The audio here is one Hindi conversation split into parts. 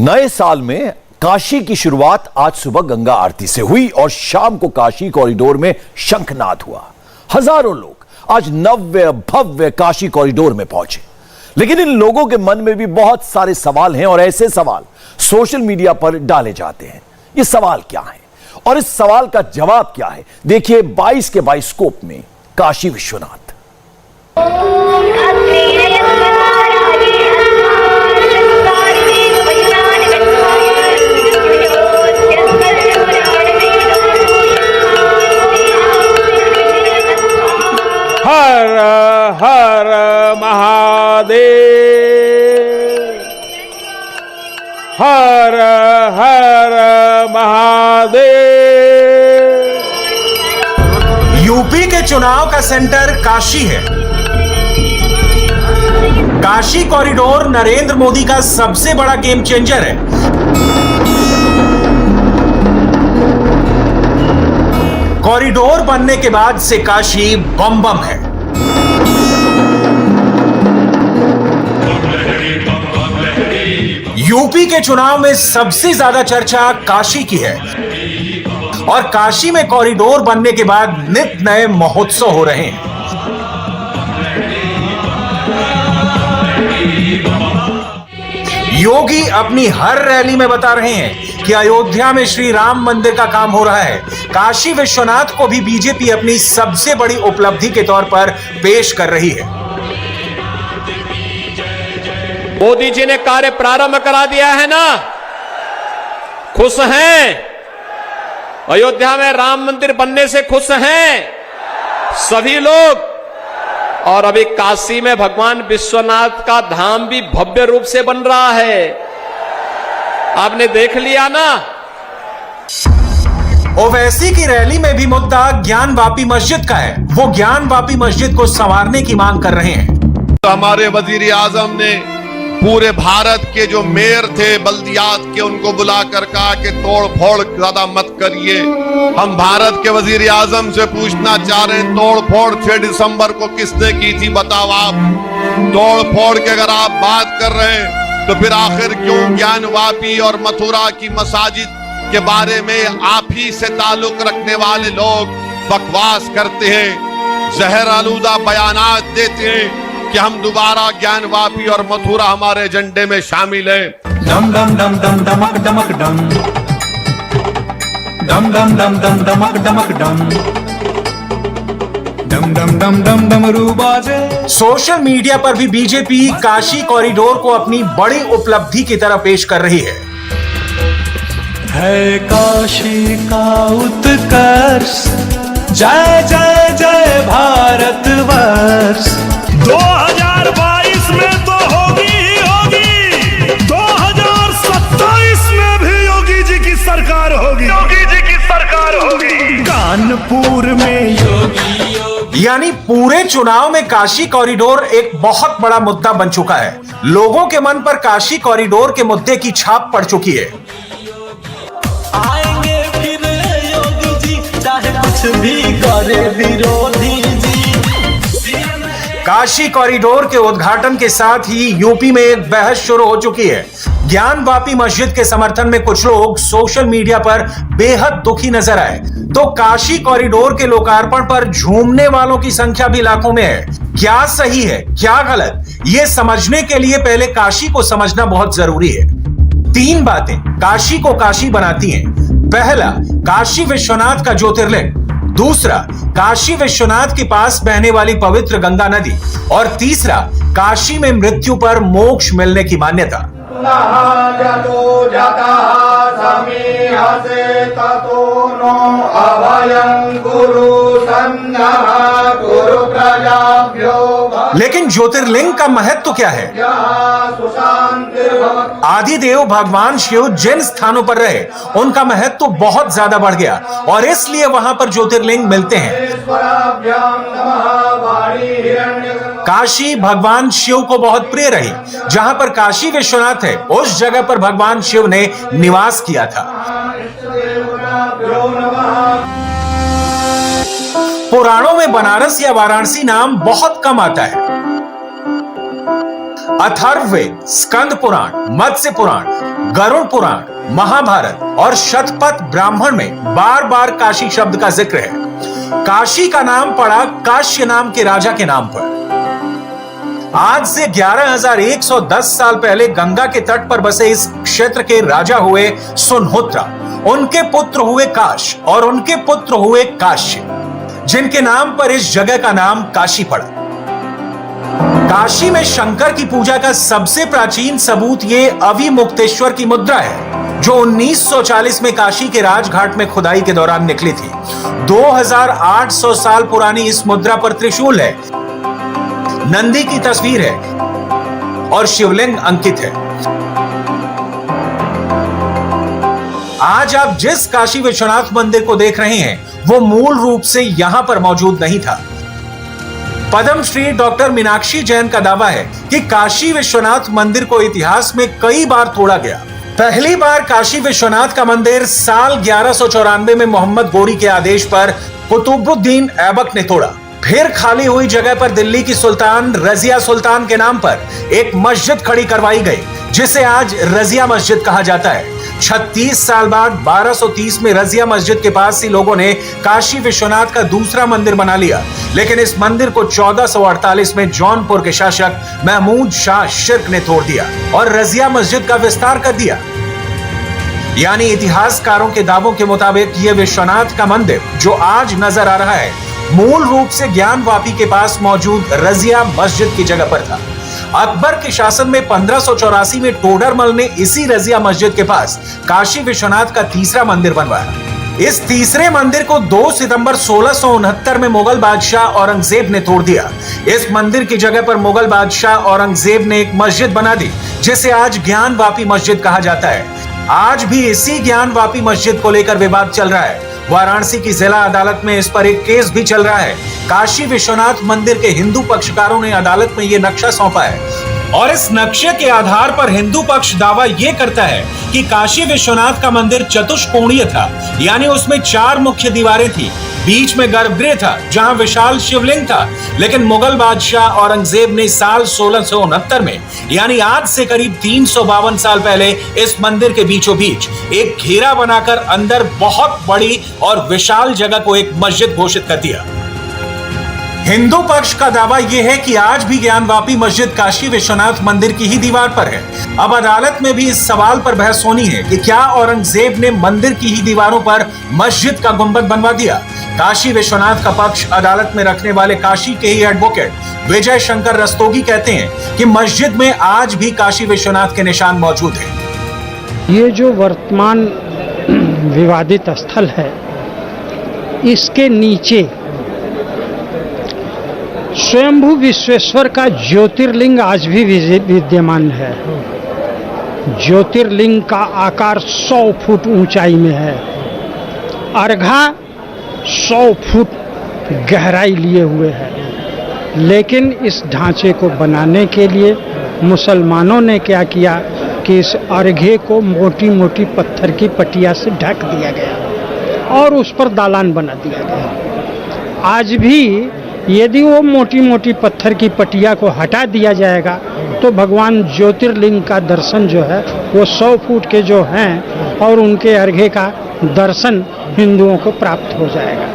नए साल में काशी की शुरुआत आज सुबह गंगा आरती से हुई और शाम को काशी कॉरिडोर में शंखनाद हुआ। हजारों लोग आज नव्य भव्य काशी कॉरिडोर में पहुंचे, लेकिन इन लोगों के मन में भी बहुत सारे सवाल हैं और ऐसे सवाल सोशल मीडिया पर डाले जाते हैं। ये सवाल क्या है और इस सवाल का जवाब क्या है, देखिए 22 के बाइस्कोप में काशी विश्वनाथ। हर हर महादेव, हर हर महादेव। यूपी के चुनाव का सेंटर काशी है। काशी कॉरिडोर नरेंद्र मोदी का सबसे बड़ा गेम चेंजर है। कॉरिडोर बनने के बाद से काशी बम बम है। यूपी के चुनाव में सबसे ज्यादा चर्चा काशी की है और काशी में कॉरिडोर बनने के बाद नित नए महोत्सव हो रहे हैं। योगी अपनी हर रैली में बता रहे हैं कि अयोध्या में श्री राम मंदिर का काम हो रहा है। काशी विश्वनाथ को भी बीजेपी अपनी सबसे बड़ी उपलब्धि के तौर पर पेश कर रही है। मोदी जी ने कार्य प्रारंभ करा दिया है ना, खुश हैं? अयोध्या में राम मंदिर बनने से खुश हैं सभी लोग। और अभी काशी में भगवान विश्वनाथ का धाम भी भव्य रूप से बन रहा है, आपने देख लिया ना। ओवैसी की रैली में भी मुद्दा ज्ञानवापी मस्जिद का है। वो ज्ञानवापी मस्जिद को संवारने की मांग कर रहे हैं। हमारे वजीर आजम ने पूरे भारत के जो मेयर थे बल्दियात के, उनको बुलाकर कहा कि तोड़ फोड़ ज्यादा मत करिए। हम भारत के वजीर आजम से पूछना चाह रहे हैं, तोड़ फोड़ 6 दिसंबर को किसने की थी बताओ आप। तोड़ फोड़ के अगर आप बात कर रहे हैं तो फिर आखिर क्यों ज्ञानवापी और मथुरा की मसाजिद के बारे में आप ही से ताल्लुक रखने वाले लोग बकवास करते हैं, जहर आलूदा बयानात देते हैं कि हम दोबारा ज्ञानवापी और मथुरा हमारे एजेंडे में शामिल है। डम डम डम डम डमक डमक डम, डम डम डम डम डमक डमक डम, डम डम डम डम डमरू बाजे। सोशल मीडिया पर भी बीजेपी काशी कॉरिडोर को अपनी बड़ी उपलब्धि की तरह पेश कर रही है काशी का उत्कर्ष, जय जय जय भारतवर्ष। 2022 में तो होगी ही होगी, 2027 में भी योगी जी की सरकार होगी, योगी जी की सरकार होगी। कानपुर में योगी। यानी पूरे चुनाव में काशी कॉरिडोर एक बहुत बड़ा मुद्दा बन चुका है। लोगों के मन पर काशी कॉरिडोर के मुद्दे की छाप पड़ चुकी है। आएंगे फिर योगी जी, चाहे कुछ भी करे विरोधी जी। काशी कॉरिडोर के उद्घाटन के साथ ही यूपी में एक बहस शुरू हो चुकी है। ज्ञानवापी मस्जिद के समर्थन में कुछ लोग सोशल मीडिया पर बेहद दुखी नजर आए, तो काशी कॉरिडोर के लोकार्पण पर झूमने वालों की संख्या भी लाखों में है। क्या सही है क्या गलत, ये समझने के लिए पहले काशी को समझना बहुत जरूरी है। 3 बातें काशी को काशी बनाती हैं। पहला, काशी विश्वनाथ का ज्योतिर्लिंग। दूसरा, काशी विश्वनाथ के पास बहने वाली पवित्र गंगा नदी। और तीसरा, काशी में मृत्यु पर मोक्ष मिलने की मान्यता। लेकिन ज्योतिर्लिंग का महत्व क्या है? आदिदेव भगवान शिव जिन स्थानों पर रहे उनका महत्व बहुत ज्यादा बढ़ गया और इसलिए वहां पर ज्योतिर्लिंग मिलते हैं। काशी भगवान शिव को बहुत प्रिय रही। जहां पर काशी विश्वनाथ है उस जगह पर भगवान शिव ने निवास किया था। पुराणों में बनारस या वाराणसी नाम बहुत कम आता है। अथर्ववेद, स्कंद पुराण, मत्स्य पुराण, गरुड़ पुराण, महाभारत और शतपथ ब्राह्मण में बार बार काशी शब्द का जिक्र है। काशी का नाम पड़ा काश्य नाम के राजा के नाम पर। आज से 11,110 साल पहले गंगा के तट पर बसे इस क्षेत्र के राजा हुए सुनहोत्रा, उनके पुत्र हुए काश और उनके पुत्र हुए काश्य, जिनके नाम पर इस जगह का नाम काशी पड़ा। काशी में शंकर की पूजा का सबसे प्राचीन सबूत ये अविमुक्तेश्वर की मुद्रा है, जो 1940 में काशी के राजघाट में खुदाई के दौरान निकली थी। 2800 साल पुरानी इस मुद्रा पर त्रिशूल है, नंदी की तस्वीर है और शिवलिंग अंकित है। आज आप जिस काशी विश्वनाथ मंदिर को देख रहे हैं, वो मूल रूप से यहां पर मौजूद नहीं था। पद्मश्री डॉक्टर मीनाक्षी जैन का दावा है कि काशी विश्वनाथ मंदिर को इतिहास में कई बार तोड़ा गया। पहली बार काशी विश्वनाथ का मंदिर साल 1194 में मोहम्मद गोरी के आदेश पर कुतुबुद्दीन ऐबक ने तोड़ा। फिर खाली हुई जगह पर दिल्ली की सुल्तान रजिया सुल्तान के नाम पर एक मस्जिद खड़ी करवाई गई, जिसे आज रजिया मस्जिद कहा जाता है। 36 साल बाद 1230 में रजिया मस्जिद के पास ही लोगों ने काशी विश्वनाथ का दूसरा मंदिर बना लिया, लेकिन इस मंदिर को 1448 में जौनपुर के शासक महमूद शाह शिर्क ने तोड़ दिया और रजिया मस्जिद का विस्तार कर दिया। यानी इतिहासकारों के दावों के मुताबिक यह विश्वनाथ का मंदिर जो आज नजर आ रहा है, मूल रूप से ज्ञानवापी के पास मौजूद रजिया मस्जिद की जगह पर था। अकबर के शासन में 1584 में टोडरमल ने इसी रजिया मस्जिद के पास काशी विश्वनाथ का तीसरा मंदिर बनवाया। इस तीसरे मंदिर को 2 सितंबर 1669 में मुगल बादशाह औरंगजेब ने तोड़ दिया। इस मंदिर की जगह पर मुगल बादशाह औरंगजेब ने एक मस्जिद बना दी, जिसे आज ज्ञानवापी मस्जिद कहा जाता है। आज भी इसी ज्ञानवापी मस्जिद को लेकर विवाद चल रहा है। वाराणसी की जिला अदालत में इस पर एक केस भी चल रहा है। काशी विश्वनाथ मंदिर के हिंदू पक्षकारों ने अदालत में यह नक्शा सौंपा है और इस नक्शे के आधार पर हिंदू पक्ष दावा यह करता है कि काशी विश्वनाथ का मंदिर चतुष्कोणीय था, यानी उसमें 4 मुख्य दीवारें थी। बीच में गर्भगृह था जहां विशाल शिवलिंग था, लेकिन मुगल बादशाह औरंगजेब ने साल 1669 में, यानी आज से करीब 352 साल पहले, इस मंदिर के बीचों बीच एक घेरा बनाकर अंदर बहुत बड़ी और विशाल जगह को एक मस्जिद घोषित कर दिया। हिंदू पक्ष का दावा यह है कि आज भी ज्ञानवापी मस्जिद काशी विश्वनाथ मंदिर की ही दीवार पर है। अब अदालत में भी इस सवाल पर बहस होनी है कि क्या औरंगजेब ने मंदिर की ही दीवारों पर मस्जिद का गुंबद बनवा दिया। काशी विश्वनाथ का पक्ष अदालत में रखने वाले काशी के ही एडवोकेट विजय शंकर रस्तोगी कहते हैं कि मस्जिद में आज भी काशी विश्वनाथ के निशान मौजूद हैं। ये जो वर्तमान विवादित स्थल है, इसके नीचे स्वयंभू विश्वेश्वर का ज्योतिर्लिंग आज भी विद्यमान है। ज्योतिर्लिंग का आकार 100 फुट ऊंचाई में है। अर्घा 100 फुट गहराई लिए हुए है। लेकिन इस ढांचे को बनाने के लिए मुसलमानों ने क्या किया कि इस अर्घे को मोटी मोटी पत्थर की पटिया से ढक दिया गया और उस पर दालान बना दिया गया। आज भी यदि वो मोटी मोटी पत्थर की पटिया को हटा दिया जाएगा तो भगवान ज्योतिर्लिंग का दर्शन जो है वो 100 फुट के जो हैं और उनके अर्घे का दर्शन हिंदुओं को प्राप्त हो जाएगा।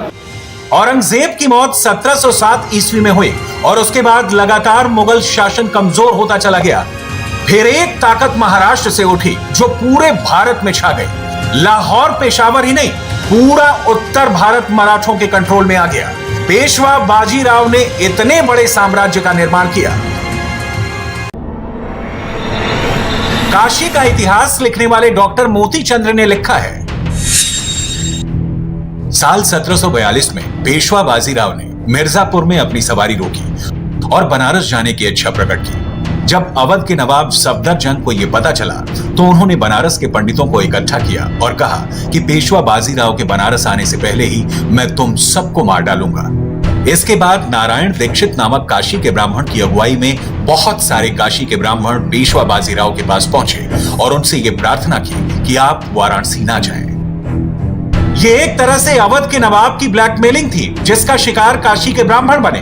औरंगजेब की मौत 1707 ईस्वी में हुई और उसके बाद लगातार मुगल शासन कमजोर होता चला गया। फिर एक ताकत महाराष्ट्र से उठी जो पूरे भारत में छा गई। लाहौर पेशावर ही नहीं, पूरा उत्तर भारत मराठों के कंट्रोल में आ गया। पेशवा बाजीराव ने इतने बड़े साम्राज्य का निर्माण किया। काशी का इतिहास लिखने वाले डॉक्टर मोती चंद्र ने लिखा है, साल 1742 में पेशवा बाजीराव ने मिर्जापुर में अपनी सवारी रोकी और बनारस जाने की इच्छा प्रकट की। जब अवध के नवाब सफदरजंग को यह पता चला तो उन्होंने बनारस के पंडितों को इकट्ठा किया और कहा कि पेशवा बाजीराव के बनारस आने से पहले ही मैं तुम सबको मार डालूंगा। इसके बाद नारायण दीक्षित नामक काशी के ब्राह्मण की अगुवाई में बहुत सारे काशी के ब्राह्मण पेशवा बाजीराव के पास पहुंचे और उनसे यह प्रार्थना की कि आप वाराणसी ना जाएं। यह एक तरह से अवध के नवाब की ब्लैकमेलिंग थी, जिसका शिकार काशी के ब्राह्मण बने।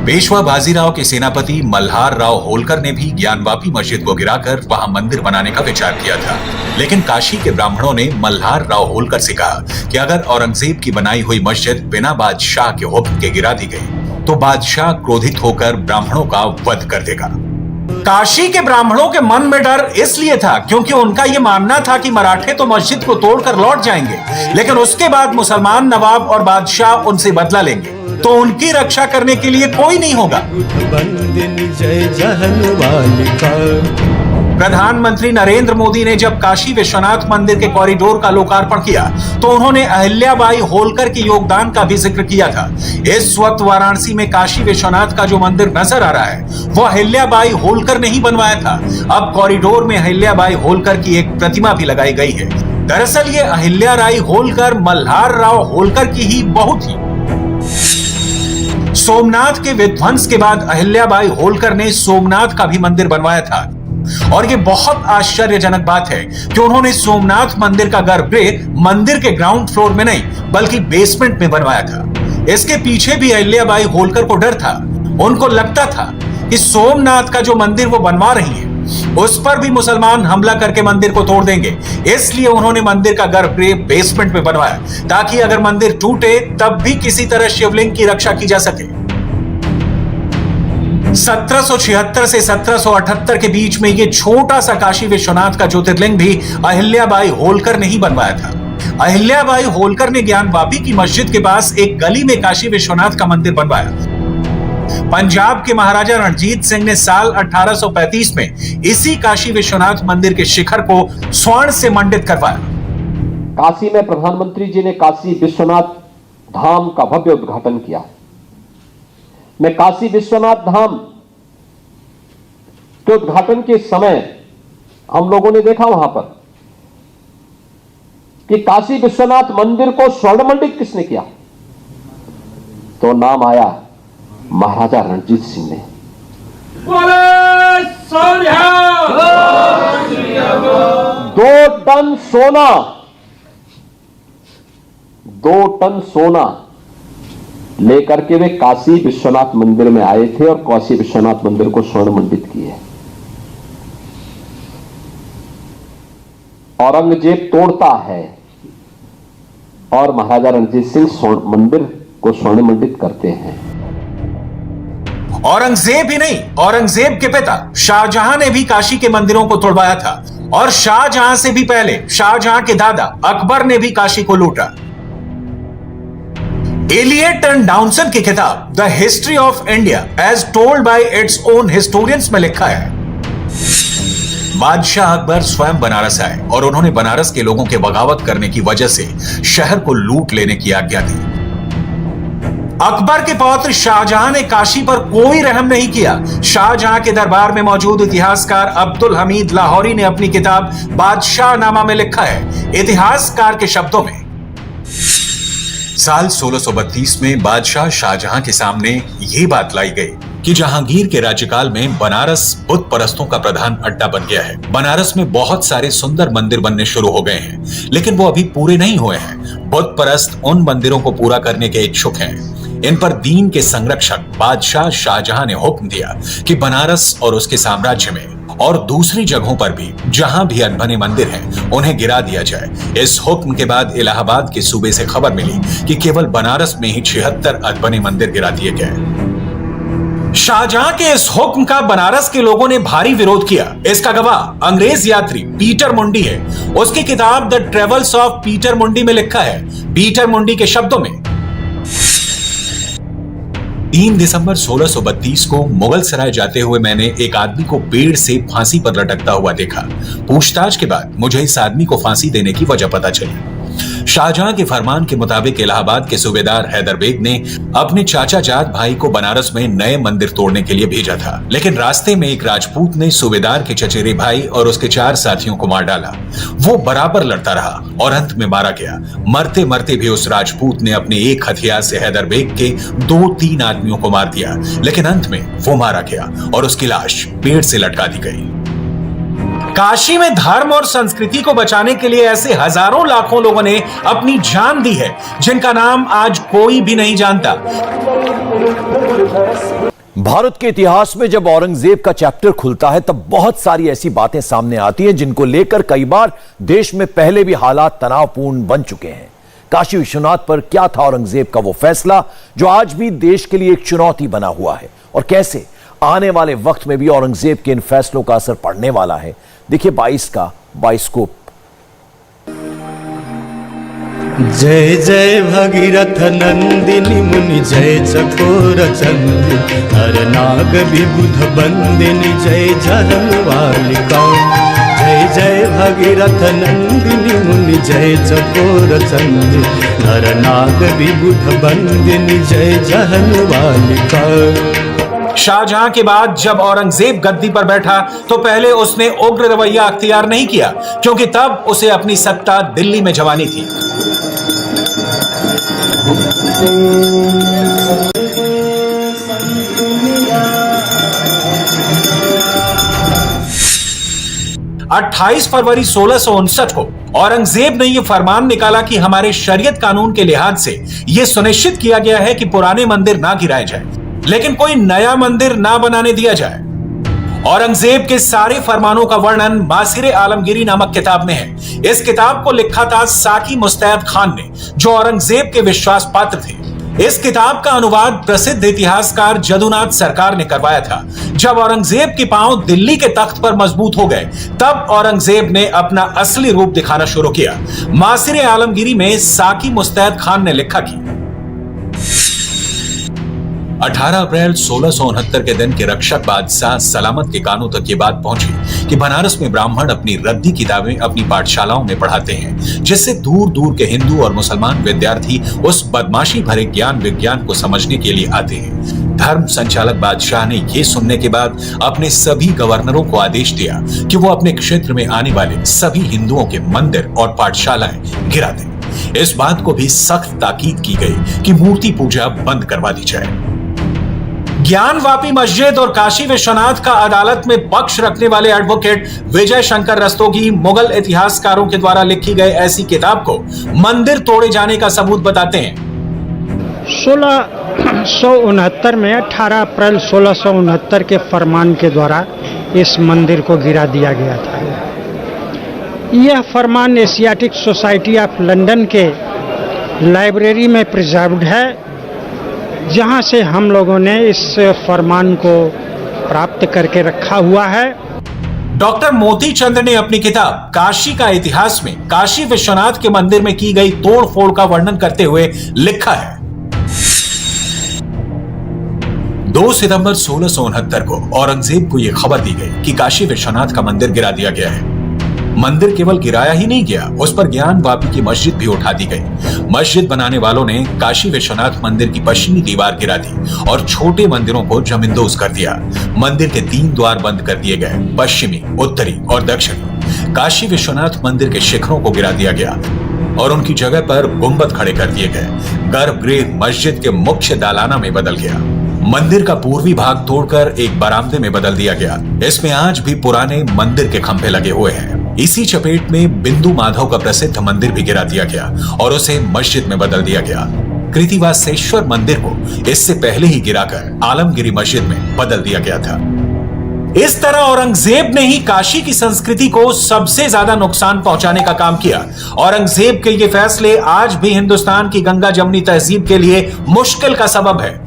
पेशवा बाजीराव के सेनापति मल्हार राव होलकर ने भी ज्ञानवापी मस्जिद को गिराकर वहां मंदिर बनाने का विचार किया था। लेकिन काशी के ब्राह्मणों ने मल्हार राव होलकर से कहा कि अगर औरंगजेब की बनाई हुई मस्जिद बिना बादशाह के हुक्म के गिरा दी गई तो बादशाह क्रोधित होकर ब्राह्मणों का वध कर देगा। काशी के ब्राह्मणों के मन में डर इसलिए था क्योंकि उनका यह मानना था कि मराठे तो मस्जिद को तोड़कर लौट जाएंगे, लेकिन उसके बाद मुसलमान नवाब और बादशाह उनसे बदला लेंगे, तो उनकी रक्षा करने के लिए कोई नहीं होगा। प्रधानमंत्री नरेंद्र मोदी ने जब काशी विश्वनाथ मंदिर के कॉरिडोर का लोकार्पण किया तो उन्होंने अहिल्याबाई होलकर के योगदान का भी जिक्र किया था। इस वक्त वाराणसी में काशी विश्वनाथ का जो मंदिर नजर आ रहा है वो अहिल्याबाई होलकर ने ही बनवाया था। अब कॉरिडोर में अहिल्याबाई होलकर की एक प्रतिमा भी लगाई गई है। दरअसल ये अहिल्याबाई होलकर मल्हार राव होलकर की ही बहू थी। सोमनाथ के विध्वंस के बाद अहिल्याबाई होलकर ने सोमनाथ का भी मंदिर बनवाया था। और ये बहुत आश्चर्यजनक बात है कि उन्होंने सोमनाथ मंदिर का गर्भगृह मंदिर के ग्राउंड फ्लोर में नहीं बल्कि बेसमेंट में बनवाया था। इसके पीछे भी अहिल्याबाई होलकर को डर था। उनको लगता था कि सोमनाथ का जो मंदिर वो बनवा रही है उस पर भी मुसलमान हमला करके मंदिर को तोड़ देंगे, इसलिए उन्होंने मंदिर का गर्भगृह बेसमेंट में बनवाया ताकि अगर मंदिर टूटे तब भी किसी तरह शिवलिंग की रक्षा की जा सके। 1776 से 1778 के बीच में यह छोटा सा काशी विश्वनाथ का ज्योतिर्लिंग भी अहिल्याबाई होलकर ने ही बनवाया था। अहिल्याबाई होलकर ने ज्ञानवापी की मस्जिद के पास एक गली में काशी विश्वनाथ का मंदिर बनवाया। पंजाब के महाराजा रणजीत सिंह ने साल 1835 में इसी काशी विश्वनाथ मंदिर के शिखर को स्वर्ण से मंडित करवाया। काशी में प्रधानमंत्री जी ने काशी विश्वनाथ धाम का भव्य उद्घाटन किया। मैं काशी विश्वनाथ धाम के उद्घाटन के समय हम लोगों ने देखा वहां पर कि काशी विश्वनाथ मंदिर को स्वर्ण मंडित किसने किया, तो नाम आया महाराजा रणजीत सिंह ने। 2 टन सोना लेकर के वे काशी विश्वनाथ मंदिर में आए थे और काशी विश्वनाथ मंदिर को स्वर्ण मंडित किए। औरंगजेब तोड़ता है और महाराजा रणजीत सिंह मंदिर को स्वर्ण मंडित करते हैं। औरंगजेब ही नहीं, औरंगजेब के पिता शाहजहां ने भी काशी के मंदिरों को तोड़वाया था और शाहजहां से भी पहले शाहजहां के दादा अकबर ने भी काशी को लूटा। एलियट एंड डाउनसन की किताब the history of India as told by its own historians में लिखा है, बादशाह अकबर स्वयं बनारस आए और उन्होंने बनारस के लोगों के बगावत करने की वजह से शहर को लूट लेने की आज्ञा दी। अकबर के पौत्र शाहजहां ने काशी पर कोई रहम नहीं किया। शाहजहां के दरबार में मौजूद इतिहासकार अब्दुल हमीद लाहौरी ने अपनी किताब बादशाह नामा में लिखा है, इतिहासकार के शब्दों में, साल 1632 में बादशाह शाहजहां के सामने ये बात लाई गई कि जहांगीर के राज्यकाल में बनारस बुत परस्तों का प्रधान अड्डा बन गया है। बनारस में बहुत सारे सुंदर मंदिर बनने शुरू हो गए हैं, लेकिन वो अभी पूरे नहीं हुए हैं। बुत परस्त उन मंदिरों को पूरा करने के इच्छुक हैं। इन पर दीन के संरक्षक बादशाह शाहजहां ने हुक्म दिया कि बनारस और उसके साम्राज्य में और दूसरी जगहों पर भी जहां भी अनबने मंदिर हैं उन्हें गिरा दिया जाए। इस हुक्म के बाद इलाहाबाद के सूबे से खबर मिली कि केवल बनारस में ही 76 अनबने मंदिर गिरा दिए गए। शाहजहां के इस हुक्म का बनारस के लोगों ने भारी विरोध किया। इसका गवाह अंग्रेज यात्री पीटर मुंडी है। उसकी किताब द ट्रेवल्स ऑफ पीटर मुंडी में लिखा है, पीटर मुंडी के शब्दों में, 3 दिसंबर 1632 को मुगल सराय जाते हुए मैंने एक आदमी को पेड़ से फांसी पर लटकता हुआ देखा। पूछताछ के बाद मुझे इस आदमी को फांसी देने की वजह पता चली। शाहजहां के फरमान के मुताबिक इलाहाबाद के सूबेदार हैदर बेग ने अपने चाचा जात भाई को बनारस में नए मंदिर तोड़ने के लिए भेजा था, लेकिन रास्ते में एक राजपूत ने सूबेदार के चचेरे भाई और उसके 4 साथियों को मार डाला। वो बराबर लड़ता रहा और अंत में मारा गया। मरते मरते भी उस राजपूत ने अपने एक हथियार से हैदर बेग के 2-3 आदमियों को मार दिया, लेकिन अंत में वो मारा गया और उसकी लाश पेड़ से लटका दी गई। काशी में धर्म और संस्कृति को बचाने के लिए ऐसे हजारों लाखों लोगों ने अपनी जान दी है जिनका नाम आज कोई भी नहीं जानता। भारत के इतिहास में जब औरंगजेब का चैप्टर खुलता है तब बहुत सारी ऐसी बातें सामने आती हैं जिनको लेकर कई बार देश में पहले भी हालात तनावपूर्ण बन चुके हैं। काशी विश्वनाथ पर क्या था औरंगजेब का वो फैसला जो आज भी देश के लिए एक चुनौती बना हुआ है, और कैसे आने वाले वक्त में भी औरंगजेब के इन फैसलों का असर पड़ने वाला है। देखिए 22 का बाइस्कोप। जय जय भगीरथ नंदिनी मुनि जय चकोर चंदी हर नाग विबुध बंदिनी जय जहन वालिका। जय जय भगीरथ नंदिनी मुनि जय चकोर चंदी हर नाग विबुध बंदिनी जय जहन वालिका। शाहजहां के बाद जब औरंगजेब गद्दी पर बैठा तो पहले उसने उग्र रवैया अख्तियार नहीं किया, क्योंकि तब उसे अपनी सत्ता दिल्ली में जमानी थी। अट्ठाईस फरवरी 1659 को औरंगजेब ने यह फरमान निकाला कि हमारे शरीयत कानून के लिहाज से यह सुनिश्चित किया गया है कि पुराने मंदिर ना गिराए जाए, लेकिन कोई नया मंदिर ना बनाने दिया जाए। औरंगजेब के सारे फरमानों का वर्णन मासिर आलमगीरी नामक किताब में है। इस किताब को लिखा था साकी मुस्तैद खान ने, जो औरंगजेब के विश्वास पात्र थे। इस किताब का अनुवाद प्रसिद्ध इतिहासकार जदुनाथ सरकार ने करवाया था। जब औरंगजेब के पांव दिल्ली के तख्त पर मजबूत हो गए, तब औरंगजेब ने अपना असली रूप दिखाना शुरू किया। मासिर आलमगीरी में साकी मुस्तैद खान ने लिखा कि 18 अप्रैल 1669 के दिन के रक्षक बादशाह सलामत के कानों तक ये बात पहुंची कि बनारस में ब्राह्मण अपनी रद्दी किताबें अपनी पाठशालाओं में पढ़ाते हैं, जिससे दूर दूर के हिंदू और मुसलमान विद्यार्थी उस बदमाशी भरे ज्ञान विज्ञान को समझने के लिए आते हैं। धर्म संचालक बादशाह ने यह सुनने के बाद अपने सभी गवर्नरों को आदेश दिया कि वो अपने क्षेत्र में आने वाले सभी हिंदुओं के मंदिर और पाठशालाएं गिरा दें। इस बात को भी सख्त ताकीद की गई कि मूर्ति पूजा बंद करवा दी जाए। ज्ञानवापी मस्जिद और काशी विश्वनाथ का अदालत में पक्ष रखने वाले एडवोकेट विजय शंकर रस्तोगी मुगल इतिहासकारों के द्वारा लिखी गई ऐसी किताब को मंदिर तोड़े जाने का सबूत बताते हैं। 1669 में 18 अप्रैल 1669 के फरमान के द्वारा इस मंदिर को गिरा दिया गया था। यह फरमान एशियाटिक सोसाइटी ऑफ लंदन के लाइब्रेरी में प्रिजर्व्ड है, जहां से हम लोगों ने इस फरमान को प्राप्त करके रखा हुआ है। डॉक्टर मोती चंद ने अपनी किताब काशी का इतिहास में काशी विश्वनाथ के मंदिर में की गई तोड़फोड़ का वर्णन करते हुए लिखा है। 2 सितंबर 1669 को औरंगजेब को यह खबर दी गई कि काशी विश्वनाथ का मंदिर गिरा दिया गया है। मंदिर केवल गिराया ही नहीं गया, उस पर ज्ञानवापी की मस्जिद भी उठा दी गई। मस्जिद बनाने वालों ने काशी विश्वनाथ मंदिर की पश्चिमी दीवार गिरा दी और छोटे मंदिरों को जमींदोज कर दिया। मंदिर के 3 द्वार बंद कर दिए गए, पश्चिमी, उत्तरी और दक्षिणी। काशी विश्वनाथ मंदिर के शिखरों को गिरा दिया गया और उनकी जगह पर गुंबद खड़े कर दिए गए। गर्भगृह मस्जिद के मुख्य दालाना में बदल गया। मंदिर का पूर्वी भाग तोड़कर एक बरामदे में बदल दिया गया। इसमें आज भी पुराने मंदिर के खंभे लगे हुए हैं। इसी चपेट में बिंदु माधव का प्रसिद्ध मंदिर भी गिरा दिया गया और उसे मस्जिद में बदल दिया गया। कृतिवासेश्वर मंदिर को इससे पहले ही गिराकर आलमगिरी मस्जिद में बदल दिया गया था। इस तरह औरंगजेब ने ही काशी की संस्कृति को सबसे ज्यादा नुकसान पहुंचाने का काम किया। औरंगजेब के ये फैसले आज भी हिंदुस्तान की गंगा जमुनी तहजीब के लिए मुश्किल का सबब है।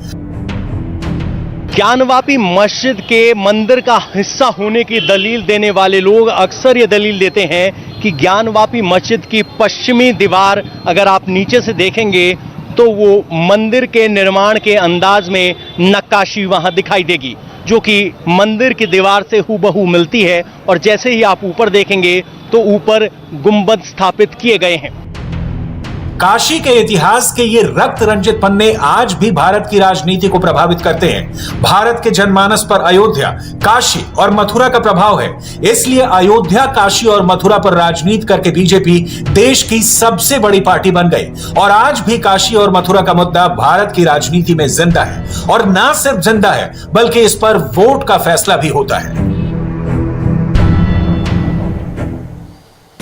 ज्ञानवापी मस्जिद के मंदिर का हिस्सा होने की दलील देने वाले लोग अक्सर ये दलील देते हैं कि ज्ञानवापी मस्जिद की पश्चिमी दीवार अगर आप नीचे से देखेंगे तो वो मंदिर के निर्माण के अंदाज में नक्काशी वहां दिखाई देगी, जो कि मंदिर की दीवार से हूबहू मिलती है। और जैसे ही आप ऊपर देखेंगे तो ऊपर गुंबद स्थापित किए गए हैं। काशी के इतिहास के ये रक्त रंजित पन्ने आज भी भारत की राजनीति को प्रभावित करते हैं। भारत के जनमानस पर अयोध्या, काशी और मथुरा का प्रभाव है। इसलिए अयोध्या, काशी और मथुरा पर राजनीति करके बीजेपी देश की सबसे बड़ी पार्टी बन गई। और आज भी काशी और मथुरा का मुद्दा भारत की राजनीति में जिंदा है, और ना सिर्फ जिंदा है बल्कि इस पर वोट का फैसला भी होता है।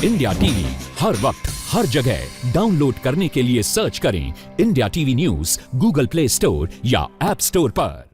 इंडिया टीवी हर वक्त हर जगह डाउनलोड करने के लिए सर्च करें India TV news Google play store या ऐप स्टोर पर।